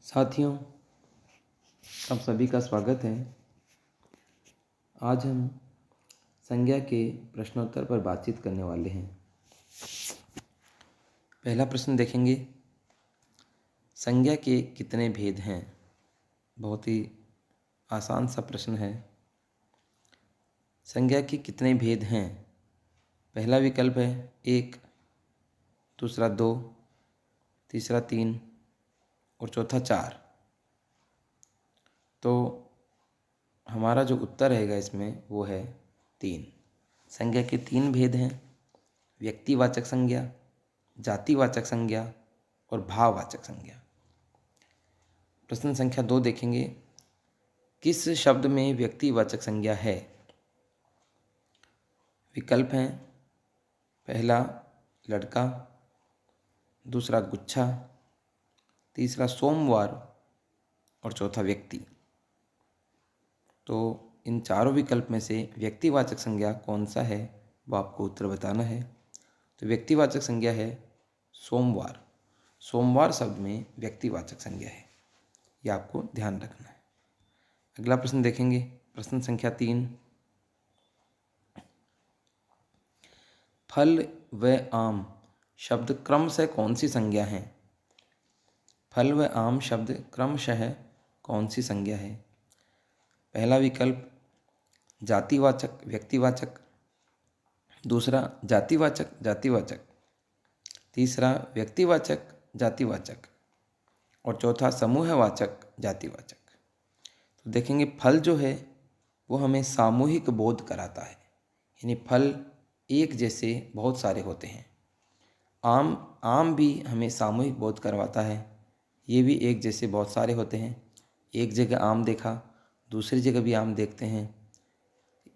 साथियों, आप सभी का स्वागत है। आज हम संज्ञा के प्रश्नोत्तर पर बातचीत करने वाले हैं। पहला प्रश्न देखेंगे, संज्ञा के कितने भेद हैं? बहुत ही आसान सा प्रश्न है। संज्ञा के कितने भेद हैं? पहला विकल्प है 1, दूसरा 2, तीसरा 3 और चौथा 4। तो हमारा जो उत्तर रहेगा इसमें वो है 3। संज्ञा के 3 भेद हैं: व्यक्तिवाचक संज्ञा, जातिवाचक संज्ञा और भाववाचक संज्ञा। प्रश्न संख्या 2 देखेंगे, किस शब्द में व्यक्तिवाचक संज्ञा है? विकल्प हैं पहला लड़का, दूसरा गुच्छा, तीसरा सोमवार और चौथा व्यक्ति। तो इन चारों विकल्प में से व्यक्तिवाचक संज्ञा कौन सा है वो आपको उत्तर बताना है। तो व्यक्तिवाचक संज्ञा है सोमवार। सोमवार शब्द में व्यक्तिवाचक संज्ञा है, यह आपको ध्यान रखना है। अगला प्रश्न देखेंगे, प्रश्न संख्या 3, फल व आम शब्द क्रमशः कौन सी संज्ञा है? फल व आम शब्द क्रमशः कौन सी संज्ञा है? पहला विकल्प जातिवाचक व्यक्तिवाचक, दूसरा जातिवाचक जातिवाचक, तीसरा व्यक्तिवाचक जातिवाचक और चौथा समूहवाचक जातिवाचक। तो देखेंगे, फल जो है वो हमें सामूहिक बोध कराता है, यानी फल एक जैसे बहुत सारे होते हैं। आम भी हमें सामूहिक बोध करवाता है, ये भी एक जैसे बहुत सारे होते हैं। एक जगह आम देखा, दूसरी जगह भी आम देखते हैं,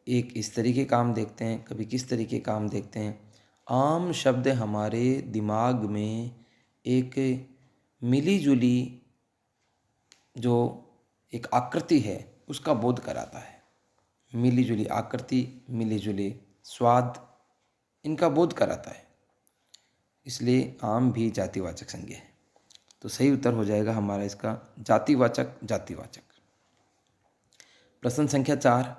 एक इस तरीके का आम देखते हैं, कभी किस तरीके का आम देखते हैं। आम शब्द हमारे दिमाग में एक मिली जुली जो एक आकृति है उसका बोध कराता है। मिली जुली आकृति, मिली जुली स्वाद, इनका बोध कराता है, इसलिए आम भी जातिवाचक संज्ञा है। तो सही उत्तर हो जाएगा हमारा इसका जातिवाचक जातिवाचक। प्रश्न संख्या 4,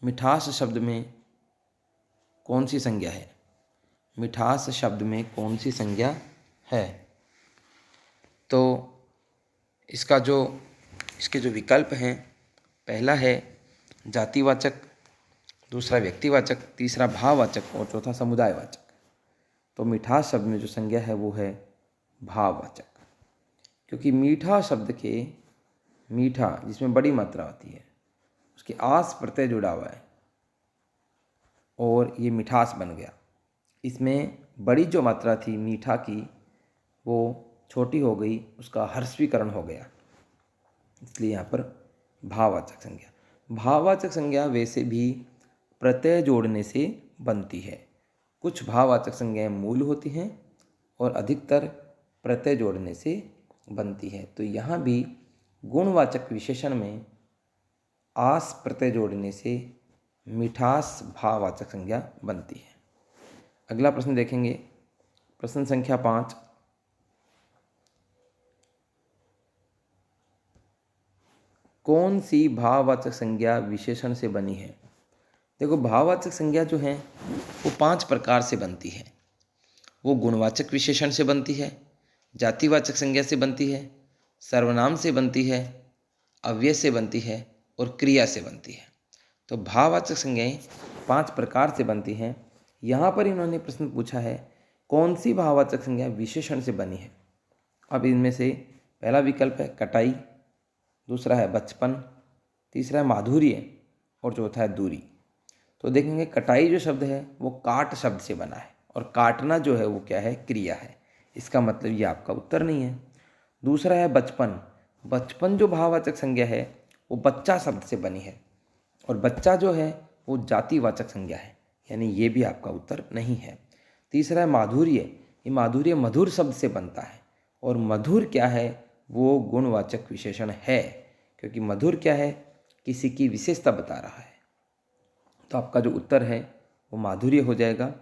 मिठास शब्द में कौन सी संज्ञा है? मिठास शब्द में कौन सी संज्ञा है? तो इसके जो विकल्प हैं, पहला है जातिवाचक, दूसरा व्यक्तिवाचक, तीसरा भाववाचक और चौथा समुदायवाचक। तो मिठास शब्द में जो संज्ञा है वो है भाववाचक, क्योंकि मीठा शब्द के मीठा जिसमें बड़ी मात्रा होती है उसके आस प्रत्यय जुड़ा हुआ है और ये मिठास बन गया। इसमें बड़ी जो मात्रा थी मीठा की वो छोटी हो गई, उसका ह्रस्वीकरण हो गया, इसलिए यहाँ पर भाववाचक संज्ञा। भाववाचक संज्ञा वैसे भी प्रत्यय जोड़ने से बनती है। कुछ भाववाचक संज्ञाएं मूल होती हैं और अधिकतर प्रत्यय जोड़ने से बनती है। तो यहाँ भी गुणवाचक विशेषण में आस प्रत्यय जोड़ने से मिठास भाववाचक संज्ञा बनती है। अगला प्रश्न देखेंगे, प्रश्न संख्या 5, कौन सी भाववाचक संज्ञा विशेषण से बनी है? देखो, भाववाचक संज्ञा जो है वो 5 प्रकार से बनती है। वो गुणवाचक विशेषण से बनती है, जातिवाचक संज्ञा से बनती है, सर्वनाम से बनती है, अव्यय से बनती है और क्रिया से बनती है। तो भाववाचक संज्ञाएं 5 प्रकार से बनती हैं। यहाँ पर इन्होंने प्रश्न पूछा है कौन सी भाववाचक संज्ञा विशेषण से बनी है। अब इनमें से पहला विकल्प है कटाई, दूसरा है बचपन, तीसरा है माधुर्य और चौथा है दूरी। तो देखेंगे, कटाई जो शब्द है वो काट शब्द से बना है और काटना जो है वो क्या है? क्रिया है। इसका मतलब ये आपका उत्तर नहीं है। दूसरा है बचपन। बचपन जो भाववाचक संज्ञा है वो बच्चा शब्द से बनी है और बच्चा जो है वो जातिवाचक संज्ञा है, यानी ये भी आपका उत्तर नहीं है। तीसरा है माधुर्य। ये माधुर्य मधुर शब्द से बनता है और मधुर क्या है? वो गुणवाचक विशेषण है, क्योंकि मधुर क्या है? किसी की विशेषता बता रहा है। तो आपका जो उत्तर है वो माधुर्य हो जाएगा।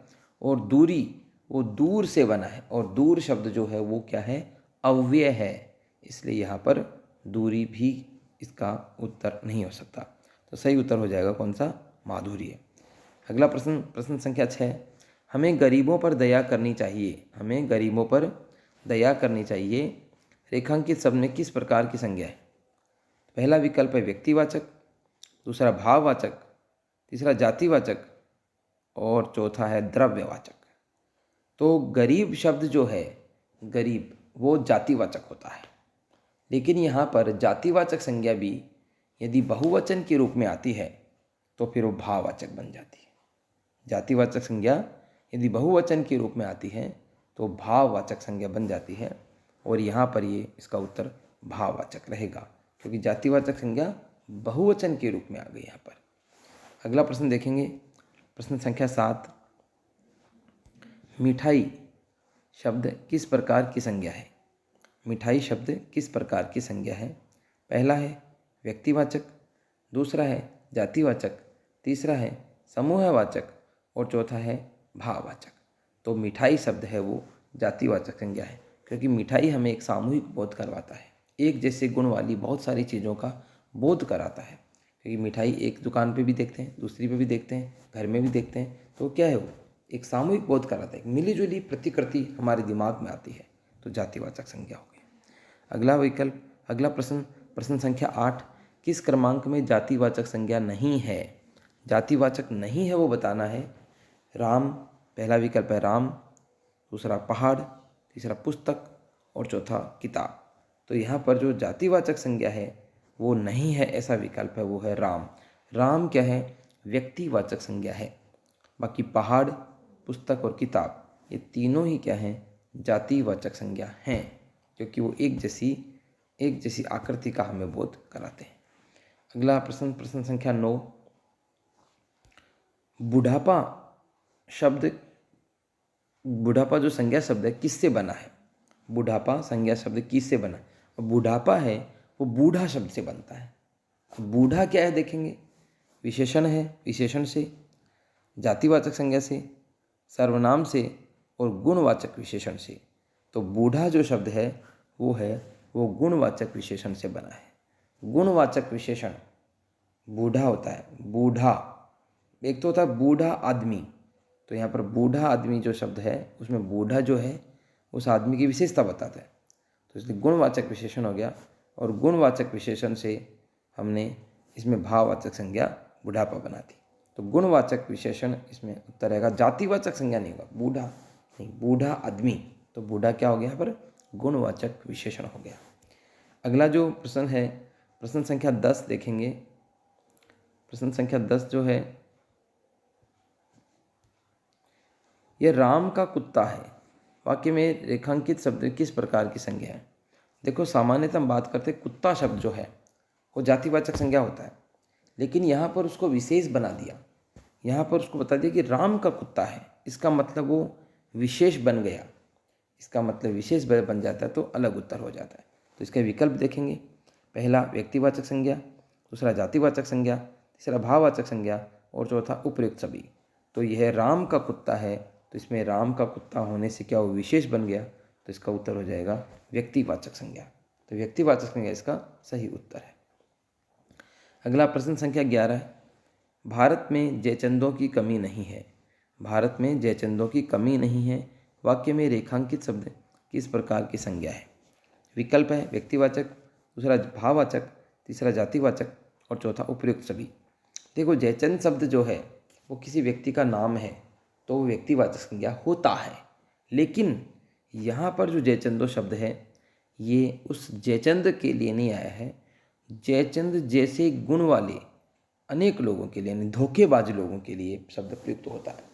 और दूरी, वो दूर से बना है और दूर शब्द जो है वो क्या है? अव्यय है, इसलिए यहाँ पर दूरी भी इसका उत्तर नहीं हो सकता। तो सही उत्तर हो जाएगा कौन सा? माधुर्य। अगला प्रश्न, प्रश्न संख्या 6, हमें गरीबों पर दया करनी चाहिए। हमें गरीबों पर दया करनी चाहिए। रेखांकित शब्द में किस प्रकार की संज्ञा है? पहला विकल्प है व्यक्तिवाचक, दूसरा भाववाचक, तीसरा जातिवाचक और चौथा है द्रव्यवाचक। तो गरीब शब्द जो है, गरीब, वो जातिवाचक होता है, लेकिन यहाँ पर जातिवाचक संज्ञा भी यदि बहुवचन के रूप में आती है तो फिर वो भाववाचक बन जाती है। जातिवाचक संज्ञा यदि बहुवचन के रूप में आती है तो भाववाचक संज्ञा बन जाती है, और यहाँ पर ये इसका उत्तर भाववाचक रहेगा, क्योंकि जातिवाचक संज्ञा बहुवचन के रूप में आ गई यहाँ पर। अगला प्रश्न देखेंगे, प्रश्न संख्या 7, मिठाई शब्द किस प्रकार की संज्ञा है? मिठाई शब्द किस प्रकार की संज्ञा है? पहला है व्यक्तिवाचक, दूसरा है जातिवाचक, तीसरा है समूहवाचक और चौथा है भाववाचक। तो मिठाई शब्द है वो जातिवाचक संज्ञा है, क्योंकि मिठाई हमें एक सामूहिक बोध करवाता है, एक जैसे गुण वाली बहुत सारी चीज़ों का बोध कराता है। क्योंकि मिठाई एक दुकान पे भी देखते हैं, दूसरी पे भी देखते हैं, घर में भी देखते हैं, तो क्या है वो एक सामूहिक बोध कराता है, एक मिलीजुली प्रतिकृति हमारे दिमाग में आती है, तो जातिवाचक संज्ञा हो गई। अगला विकल्प, अगला प्रश्न, प्रश्न संख्या 8, किस क्रमांक में जातिवाचक संज्ञा नहीं है? जातिवाचक नहीं है वो बताना है। राम, पहला विकल्प है राम, दूसरा पहाड़, तीसरा पुस्तक और चौथा किताब। तो यहाँ पर जो जातिवाचक संज्ञा है वो नहीं है, ऐसा विकल्प है, वो है राम। राम क्या है? व्यक्तिवाचक संज्ञा है। बाकी पहाड़, पुस्तक और किताब ये तीनों ही क्या हैं? जातिवाचक संज्ञा हैं, क्योंकि वो एक जैसी आकृति का हमें बोध कराते हैं। अगला प्रश्न, प्रश्न संख्या 9, बुढ़ापा शब्द, बुढ़ापा जो संज्ञा शब्द है किससे बना है? बुढ़ापा संज्ञा शब्द किससे बना? बुढ़ापा है वो बूढ़ा शब्द से बनता है। अब बूढ़ा क्या है देखेंगे, विशेषण है, विशेषण से, जातिवाचक संज्ञा से, सर्वनाम से और गुणवाचक विशेषण से। तो बूढ़ा जो शब्द है वो गुणवाचक विशेषण से बना है। गुणवाचक विशेषण बूढ़ा होता है, बूढ़ा, एक तो होता है बूढ़ा आदमी, तो यहाँ पर बूढ़ा आदमी जो शब्द है उसमें बूढ़ा जो है उस आदमी की विशेषता बताता है, तो इसलिए गुणवाचक विशेषण हो गया, और गुणवाचक विशेषण से हमने इसमें भाववाचक संज्ञा बुढ़ापा बना दी। तो गुणवाचक विशेषण इसमें उत्तर रहेगा, जातिवाचक संज्ञा नहीं होगा, बूढ़ा नहीं, बूढ़ा आदमी, तो बूढ़ा क्या हो गया यहाँ पर? गुणवाचक विशेषण हो गया। अगला जो प्रश्न है, प्रश्न संख्या 10 देखेंगे। प्रश्न संख्या 10 जो है, यह राम का कुत्ता है, वाक्य में रेखांकित शब्द किस प्रकार की संज्ञा है? देखो, सामान्यतः हम बात करते हैं कुत्ता शब्द जो है वो जातिवाचक संज्ञा होता है, लेकिन यहाँ पर उसको विशेष बना दिया, यहाँ पर उसको बता दिया कि राम का कुत्ता है, इसका मतलब वो विशेष बन गया, इसका मतलब विशेष बन जाता है तो अलग उत्तर हो जाता है। तो इसके विकल्प देखेंगे, पहला व्यक्तिवाचक संज्ञा, दूसरा जातिवाचक संज्ञा, तीसरा भाववाचक संज्ञा और चौथा उपयुक्त सभी। तो यह राम का कुत्ता है, तो इसमें राम का कुत्ता होने से क्या वो विशेष बन गया, तो इसका उत्तर हो जाएगा व्यक्तिवाचक संज्ञा। तो व्यक्तिवाचक संज्ञा इसका सही उत्तर है। अगला प्रश्न संख्या 11, भारत में जयचंदों की कमी नहीं है। भारत में जयचंदों की कमी नहीं है, वाक्य में रेखांकित शब्द किस प्रकार की संज्ञा है? विकल्प है व्यक्तिवाचक, दूसरा भाववाचक, तीसरा जातिवाचक और चौथा उपयुक्त सभी। देखो, जयचंद शब्द जो है वो किसी व्यक्ति का नाम है तो वो व्यक्तिवाचक संज्ञा होता है, लेकिन यहाँ पर जो जयचंदो शब्द है ये उस जयचंद के लिए नहीं आया है, जयचंद जैसे गुण वाले अनेक लोगों के लिए, यानी धोखेबाज लोगों के लिए शब्द प्रयुक्त होता है।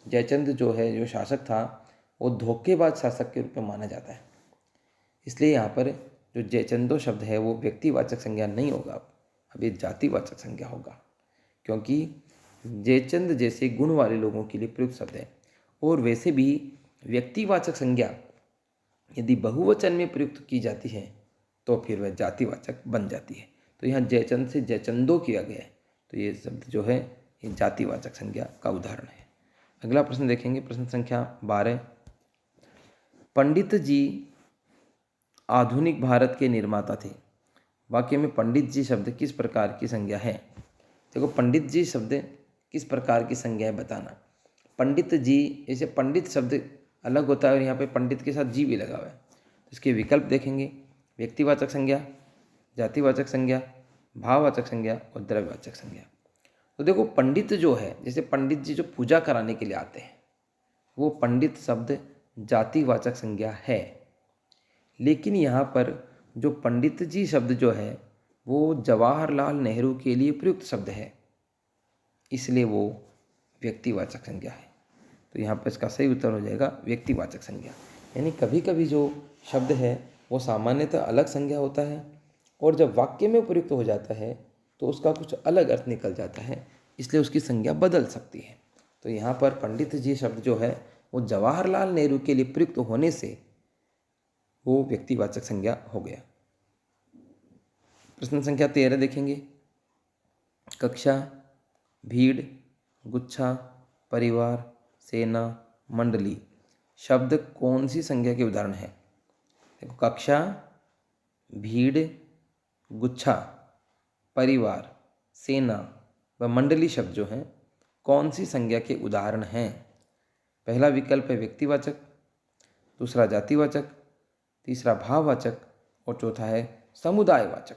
जयचंद जो है, जो शासक था, वो धोखेबाज शासक के रूप में माना जाता है, इसलिए यहाँ पर जो जयचंदो शब्द है वो व्यक्तिवाचक संज्ञा नहीं होगा, अब ये जातिवाचक संज्ञा होगा, क्योंकि जयचंद जैसे गुण वाले लोगों के लिए प्रयुक्त शब्द है। और वैसे भी व्यक्तिवाचक संज्ञा यदि बहुवचन में प्रयुक्त की जाती है तो फिर वह जातिवाचक बन जाती है। तो यहाँ जयचंद से जयचंदो किया गया है, तो ये शब्द जो है ये जातिवाचक संज्ञा का उदाहरण है। अगला प्रश्न देखेंगे, प्रश्न संख्या 12, पंडित जी आधुनिक भारत के निर्माता थे। वाक्य में पंडित जी शब्द किस प्रकार की संज्ञा है। देखो पंडित जी शब्द किस प्रकार की संज्ञा है बताना। पंडित जी, जैसे पंडित शब्द अलग होता है और यहाँ पे पंडित के साथ जी भी लगा हुआ है, तो इसके विकल्प देखेंगे। व्यक्तिवाचक संज्ञा, जातिवाचक संज्ञा, भाववाचक संज्ञा और द्रव्यवाचक संज्ञा। तो देखो पंडित जो है, जैसे पंडित जी जो पूजा कराने के लिए आते हैं, वो पंडित शब्द जातिवाचक संज्ञा है। लेकिन यहाँ पर जो पंडित जी शब्द जो है वो जवाहरलाल नेहरू के लिए प्रयुक्त शब्द है, इसलिए वो व्यक्तिवाचक संज्ञा है। तो यहाँ पर इसका सही उत्तर हो जाएगा व्यक्तिवाचक संज्ञा। यानी कभी कभी जो शब्द है वो सामान्यतः अलग संज्ञा होता है और जब वाक्य में प्रयुक्त हो जाता है तो उसका कुछ अलग अर्थ निकल जाता है, इसलिए उसकी संज्ञा बदल सकती है। तो यहाँ पर पंडित जी शब्द जो है वो जवाहरलाल नेहरू के लिए प्रयुक्त होने से वो व्यक्तिवाचक संज्ञा हो गया। प्रश्न संख्या 13 देखेंगे। कक्षा, भीड़, गुच्छा, परिवार, सेना, मंडली शब्द कौन सी संज्ञा के उदाहरण है। देखो कक्षा, भीड़, गुच्छा, परिवार, सेना व मंडली शब्द जो हैं कौन सी संज्ञा के उदाहरण हैं। पहला विकल्प है व्यक्तिवाचक, दूसरा जातिवाचक, तीसरा भाववाचक और चौथा है समुदायवाचक।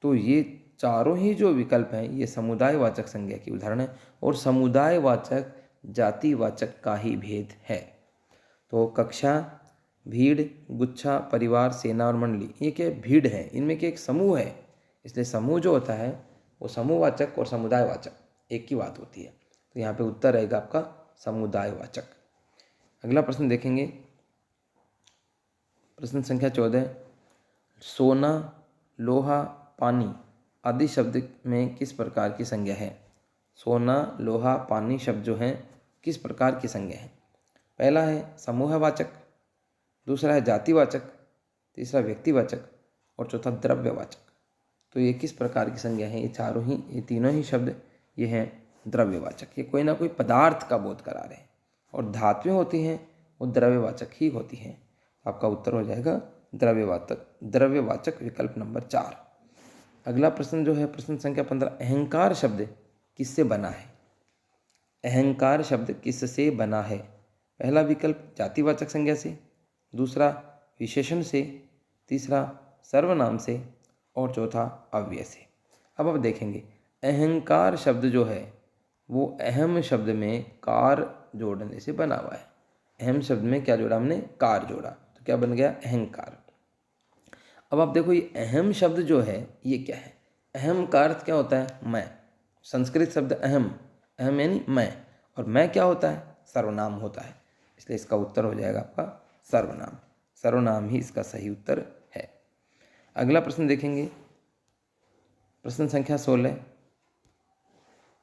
तो ये चारों ही जो विकल्प हैं ये समुदायवाचक संज्ञा की उदाहरण है और समुदायवाचक जातिवाचक का ही भेद है। तो कक्षा, भीड़, गुच्छा, परिवार, सेना और मंडली, ये क्या भीड़ है, इनमें क्या एक समूह है, इसलिए समूह जो होता है वो समूहवाचक और समुदायवाचक एक ही बात होती है। तो यहाँ पे उत्तर रहेगा आपका समुदायवाचक। अगला प्रश्न देखेंगे। प्रश्न संख्या 14। सोना, लोहा, पानी आदि शब्द में किस प्रकार की संज्ञा है। सोना, लोहा, पानी शब्द जो हैं किस प्रकार की संज्ञा है। पहला है समूहवाचक, दूसरा है जातिवाचक, तीसरा व्यक्तिवाचक और चौथा द्रव्यवाचक। तो ये किस प्रकार की संज्ञा है। ये तीनों ही शब्द ये हैं द्रव्यवाचक। ये कोई ना कोई पदार्थ का बोध करा रहे हैं और धातुएं होती हैं वो द्रव्यवाचक ही होती हैं। आपका उत्तर हो जाएगा द्रव्यवाचक विकल्प नंबर 4। अगला प्रश्न जो है प्रश्न संख्या 15। अहंकार शब्द किससे बना है। अहंकार शब्द किससे बना है। पहला विकल्प जातिवाचक संज्ञा से, दूसरा विशेषण से, तीसरा सर्वनाम से और चौथा अव्यय से। अब आप देखेंगे अहंकार शब्द जो है वो अहम शब्द में कार जोड़ने से बना हुआ है। अहम शब्द में क्या जोड़ा हमने, कार जोड़ा, तो क्या बन गया अहंकार। अब आप देखो ये अहम शब्द जो है ये क्या है। अहम का अर्थ क्या होता है, मैं। संस्कृत शब्द अहम, अहम यानी मैं, और मैं क्या होता है, सर्वनाम होता है, इसलिए इसका उत्तर हो जाएगा आपका सर्वनाम। सर्वनाम ही इसका सही उत्तर है। अगला प्रश्न देखेंगे। प्रश्न संख्या 16।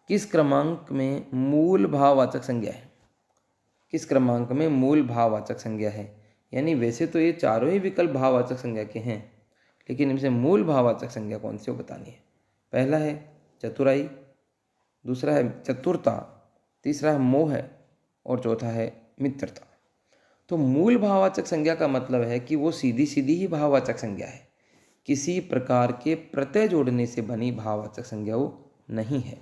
किस क्रमांक में मूल भाववाचक संज्ञा है। किस क्रमांक में मूल भाववाचक संज्ञा है। यानी वैसे तो ये चारों ही विकल्प भाववाचक संज्ञा के हैं, लेकिन इनसे मूल भाववाचक संज्ञा कौन सी वो बतानी है। पहला है चतुराई, दूसरा है चतुरता, तीसरा है मोह और चौथा है मित्रता। तो मूल भाववाचक संज्ञा का मतलब है कि वो सीधी सीधी ही भाववाचक संज्ञा है, किसी प्रकार के प्रत्यय जोड़ने से बनी भाववाचक संज्ञा वो नहीं है।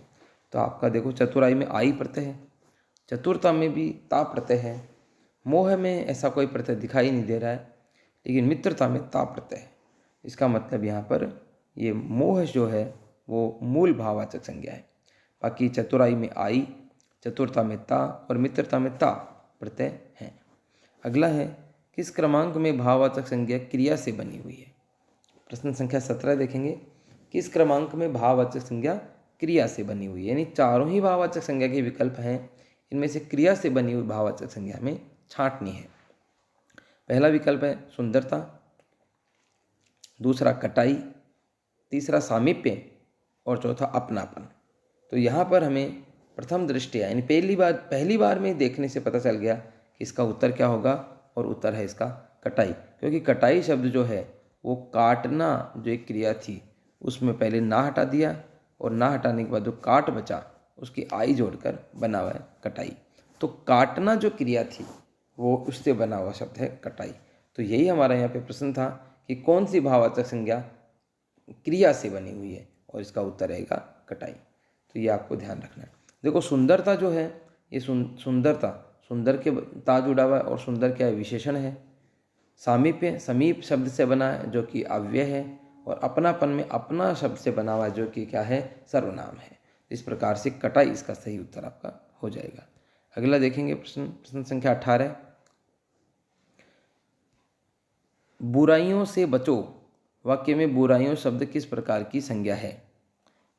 तो आपका देखो चतुराई में आई प्रत्यय है, चतुरता में भी ता प्रत्यय है, मोह में ऐसा कोई प्रत्यय दिखाई नहीं दे रहा है, लेकिन मित्रता में ता प्रत्यय है। इसका मतलब यहाँ पर ये मोह जो है वो मूल भाववाचक संज्ञा है। बाकी चतुराई में आई, चतुरता में ता और मित्रता में ता प्रत्यय हैं। अगला है किस क्रमांक में भाववाचक संज्ञा क्रिया से बनी हुई है। प्रश्न संख्या 17 देखेंगे। किस क्रमांक में भाववाचक संज्ञा क्रिया से बनी हुई है। यानी चारों ही भाववाचक संज्ञा के विकल्प हैं, इनमें से क्रिया से बनी हुई भाववाचक संज्ञा में छांटनी है। पहला विकल्प है सुंदरता, दूसरा कटाई, तीसरा सामीप्य और चौथा अपनापन। तो यहाँ पर हमें प्रथम दृष्टया यानी पहली बार में देखने से पता चल गया कि इसका उत्तर क्या होगा, और उत्तर है इसका कटाई। क्योंकि कटाई शब्द जो है वो काटना जो एक क्रिया थी उसमें पहले ना हटा दिया और ना हटाने के बाद जो काट बचा उसकी आई जोड़कर बना हुआ है कटाई। तो काटना जो क्रिया थी वो उससे बना हुआ शब्द है कटाई। तो यही हमारा यहाँ पे प्रश्न था कि कौन सी भाववाचक संज्ञा क्रिया से बनी हुई है और इसका उत्तर रहेगा कटाई। तो ये आपको ध्यान रखना है। देखो सुंदरता जो है ये सुंदरता, सुंदर के ता जुड़ा हुआ है और सुंदर क्या है, विशेषण है। सामीप्य, समीप शब्द से बना है जो कि अव्यय है, और अपनापन में अपना शब्द से बना हुआ है जो कि क्या है, सर्वनाम है। इस प्रकार से कटाई इसका सही उत्तर आपका हो जाएगा। अगला देखेंगे प्रश्न संख्या 18। बुराइयों से बचो वाक्य में बुराइयों शब्द किस प्रकार की संज्ञा है?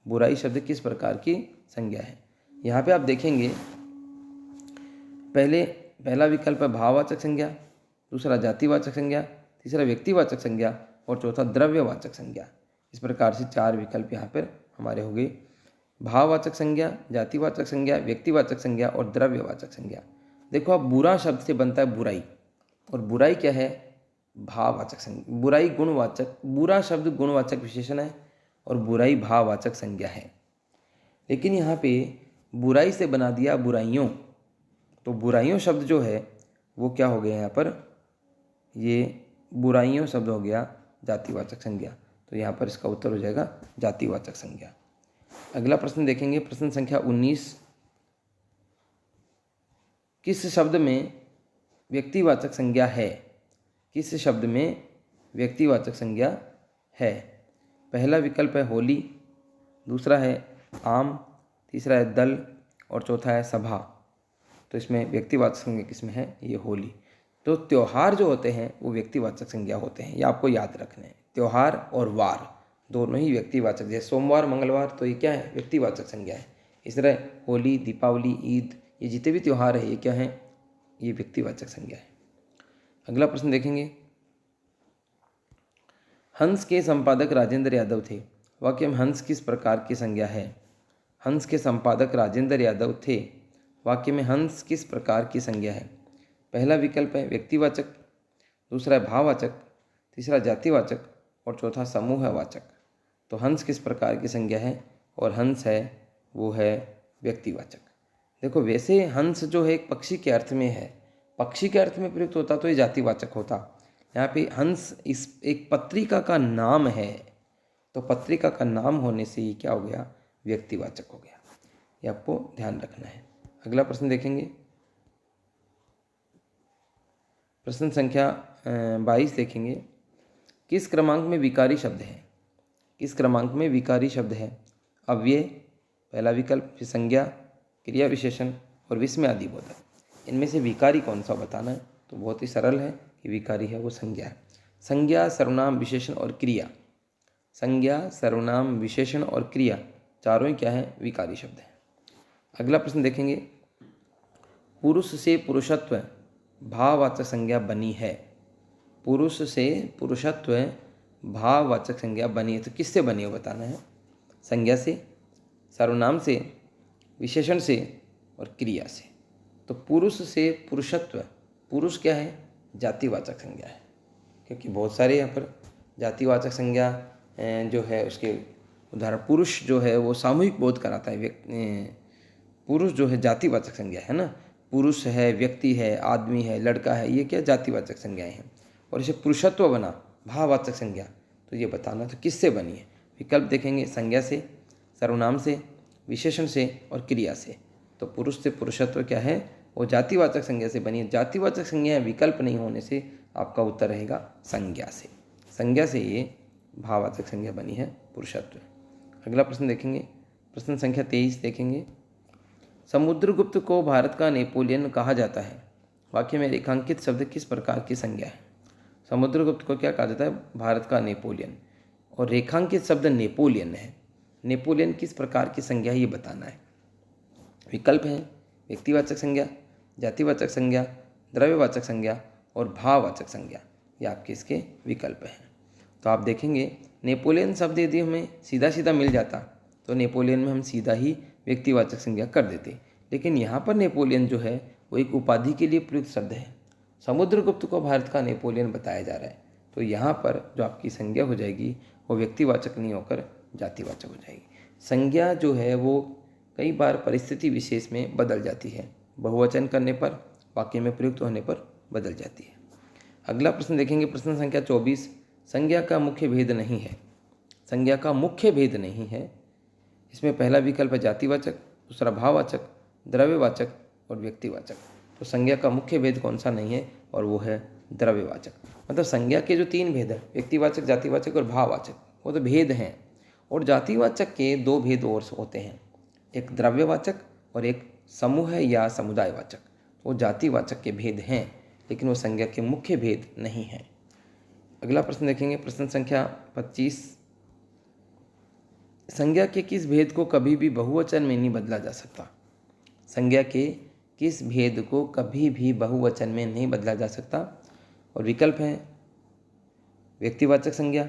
बुराई शब्द किस प्रकार की संज्ञा है? यहाँ पे आप देखेंगे पहला विकल्प है भाववाचक संज्ञा, दूसरा जातिवाचक संज्ञा, तीसरा व्यक्तिवाचक संज्ञा और चौथा द्रव्यवाचक संज्ञा। इस प्रकार से 4 विकल्प यहाँ पर हमारे हो गए। भाववाचक संज्ञा, जातिवाचक संज्ञा, व्यक्तिवाचक संज्ञा और द्रव्यवाचक संज्ञा। देखो आप बुरा शब्द से बनता है बुराई, और बुराई क्या है, भाववाचक संज्ञा। बुराई गुणवाचक, बुरा शब्द गुणवाचक विशेषण है और बुराई भाववाचक संज्ञा है। लेकिन यहाँ पे बुराई से बना दिया बुराइयों, तो बुराइयों शब्द जो है वो क्या हो गया यहाँ पर, ये बुराइयों शब्द हो गया जातिवाचक संज्ञा। तो यहाँ पर इसका उत्तर हो जाएगा जातिवाचक संज्ञा। अगला प्रश्न देखेंगे, प्रश्न संख्या 19। किस शब्द में व्यक्तिवाचक संज्ञा है? किस शब्द में व्यक्तिवाचक संज्ञा है? पहला विकल्प है होली, दूसरा है आम, तीसरा है दल और चौथा है सभा। तो इसमें व्यक्तिवाचक संज्ञा किसमें है, ये होली। तो त्यौहार जो होते हैं वो व्यक्तिवाचक संज्ञा होते हैं, ये आपको याद रखना है। त्यौहार और वार दोनों ही व्यक्तिवाचक, जैसे सोमवार मंगलवार, तो ये क्या है, व्यक्तिवाचक संज्ञा है। इस तरह होली, दीपावली, ईद, ये जितने भी त्यौहार है ये क्या है, ये व्यक्तिवाचक संज्ञा है। अगला प्रश्न देखेंगे, हंस के संपादक राजेंद्र यादव थे, वाक्य में हंस किस प्रकार की संज्ञा है? हंस के संपादक राजेंद्र यादव थे, वाक्य में हंस किस प्रकार की संज्ञा है? पहला विकल्प है व्यक्तिवाचक, दूसरा है भाववाचक, तीसरा जातिवाचक और चौथा समूहवाचक। तो हंस किस प्रकार की संज्ञा है, और हंस है वो है व्यक्तिवाचक। देखो वैसे हंस जो है एक पक्षी के अर्थ में है, पक्षी के अर्थ में प्रयुक्त होता तो ये जातिवाचक होता। यहाँ पे हंस इस एक पत्रिका का नाम है, तो पत्रिका का नाम होने से ये क्या हो गया, व्यक्तिवाचक हो गया। ये आपको ध्यान रखना है। अगला प्रश्न देखेंगे, प्रश्न संख्या 22 देखेंगे, किस क्रमांक में विकारी शब्द है? किस क्रमांक में विकारी शब्द है? अव्यय पहला विकल्प, फिर संज्ञा, क्रिया विशेषण और विस्मयादिबोधक। इनमें से विकारी कौन सा बताना है? तो बहुत ही सरल है कि विकारी है वो संज्ञा है। संज्ञा, सर्वनाम, विशेषण और क्रिया, संज्ञा, सर्वनाम, विशेषण और क्रिया चारों ही क्या है, विकारी शब्द है। अगला प्रश्न देखेंगे, पुरुष से पुरुषत्व भाववाचक संज्ञा बनी है। पुरुष से पुरुषत्व भाववाचक संज्ञा बनी है, तो किससे बनी है बताना है? संज्ञा से, सर्वनाम से, विशेषण से और क्रिया से। तो पुरुष से पुरुषत्व, पुरुष क्या है, जातिवाचक संज्ञा है, क्योंकि बहुत सारे यहाँ पर जातिवाचक संज्ञा जो है उसके उदाहरण, पुरुष जो है वो सामूहिक बोध कराता है। पुरुष जो है जातिवाचक संज्ञा है ना, पुरुष है, व्यक्ति है, आदमी है, लड़का है, ये क्या जातिवाचक संज्ञाएं हैं। और इसे पुरुषत्व बना भाववाचक संज्ञा, तो ये बताना तो किससे बनी है? विकल्प देखेंगे, संज्ञा से, सर्वनाम से, विशेषण से और क्रिया से। तो पुरुष से पुरुषत्व क्या है, वो जातिवाचक संज्ञा से बनी है। जातिवाचक संज्ञा विकल्प नहीं होने से आपका उत्तर रहेगा संज्ञा से। संज्ञा से ये भाववाचक संज्ञा बनी है पुरुषत्व। अगला प्रश्न देखेंगे, प्रश्न संख्या 23 देखेंगे, समुद्रगुप्त को भारत का नेपोलियन कहा जाता है। वाक्य में रेखांकित शब्द किस प्रकार की संज्ञा है? समुद्रगुप्त को क्या कहा जाता है? भारत का नेपोलियन। और रेखांकित शब्द नेपोलियन है। नेपोलियन किस प्रकार की संज्ञा है ये बताना है। विकल्प हैं व्यक्तिवाचक संज्ञा, जातिवाचक संज्ञा, द्रव्यवाचक संज्ञा और भाववाचक संज्ञा। ये आपके इसके विकल्प हैं। तो आप देखेंगे नेपोलियन शब्द यदि हमें सीधा सीधा मिल जाता तो नेपोलियन में हम सीधा ही व्यक्तिवाचक संज्ञा कर देते, लेकिन यहाँ पर नेपोलियन जो है वो एक उपाधि के लिए प्रयुक्त शब्द है। समुद्रगुप्त को भारत का नेपोलियन बताया जा रहा है, तो यहाँ पर जो आपकी संज्ञा हो जाएगी वो व्यक्तिवाचक नहीं होकर जातिवाचक हो जाएगी। संज्ञा जो है वो कई बार परिस्थिति विशेष में बदल जाती है, बहुवचन करने पर, वाक्य में प्रयुक्त होने पर बदल जाती है। अगला प्रश्न देखेंगे, प्रश्न संख्या 24, संज्ञा का मुख्य भेद नहीं है। संज्ञा का मुख्य भेद नहीं है। इसमें पहला विकल्प है जातिवाचक, दूसरा भाववाचक, द्रव्यवाचक और व्यक्तिवाचक। तो संज्ञा का मुख्य भेद कौन सा नहीं है, और वो है द्रव्यवाचक। मतलब संज्ञा के जो 3 भेद हैं, व्यक्तिवाचक, जातिवाचक और भाववाचक, वो तो भेद हैं। और जातिवाचक के 2 भेद और होते हैं, एक द्रव्यवाचक और एक समूह या समुदायवाचक। वो जातिवाचक के भेद हैं, लेकिन वो संज्ञा के मुख्य भेद नहीं हैं। अगला प्रश्न देखेंगे, प्रश्न संख्या 25। संज्ञा के किस भेद को कभी भी बहुवचन में नहीं बदला जा सकता? संज्ञा के किस भेद को कभी भी बहुवचन में नहीं बदला जा सकता? और विकल्प हैं व्यक्तिवाचक संज्ञा,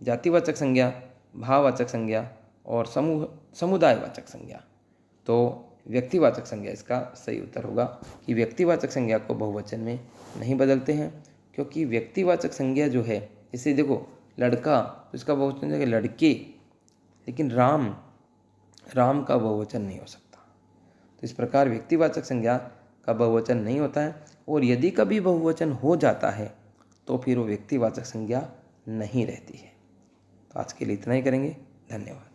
जातिवाचक संज्ञा, भाववाचक संज्ञा और समुदायवाचक संज्ञा। तो व्यक्तिवाचक संज्ञा इसका सही उत्तर होगा कि व्यक्तिवाचक संज्ञा को बहुवचन में नहीं बदलते हैं, क्योंकि व्यक्तिवाचक संज्ञा जो है, जैसे देखो लड़का, तो इसका बहुवचन है लड़के, लेकिन राम का बहुवचन नहीं हो सकता। तो इस प्रकार व्यक्तिवाचक संज्ञा का बहुवचन नहीं होता है, और यदि कभी बहुवचन हो जाता है तो फिर वो व्यक्तिवाचक संज्ञा नहीं रहती है। तो आज के लिए इतना ही करेंगे। धन्यवाद।